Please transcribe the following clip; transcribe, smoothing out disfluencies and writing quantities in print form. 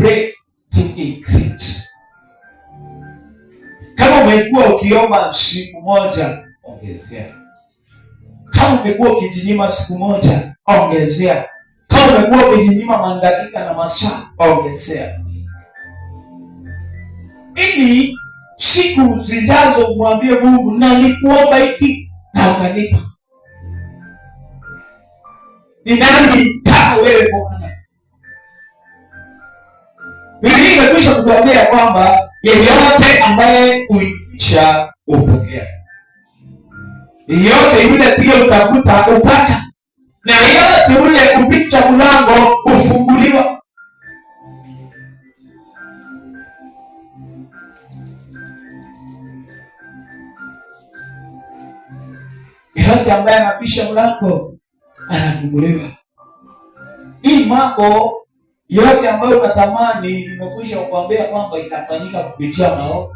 pray to increase. Kama umekuwa ukiomba siku moja, ongezea. Kama umekuwa ukijinyima siku moja, ongezea. Kama umekuwa ukijinyima madakika na masaa, ongezea. Ili siku zijazo umwambie Mungu, nalikuomba hiki na ukanipa. Ni nani kama wewe Bwana? Biblia imekwisha kutuambia kwamba yeyote ambaye huitisha hupokea. Yeyote yule pia utafuta upata. Na yeyote yule kupitia mlango hufunguliwa. Yeyote ambaye anapisha mlango anafunguliwa. Hii mambo yote ambayo unatamani nimekwisha kukwambia kwamba inafanyika kupitia maombi.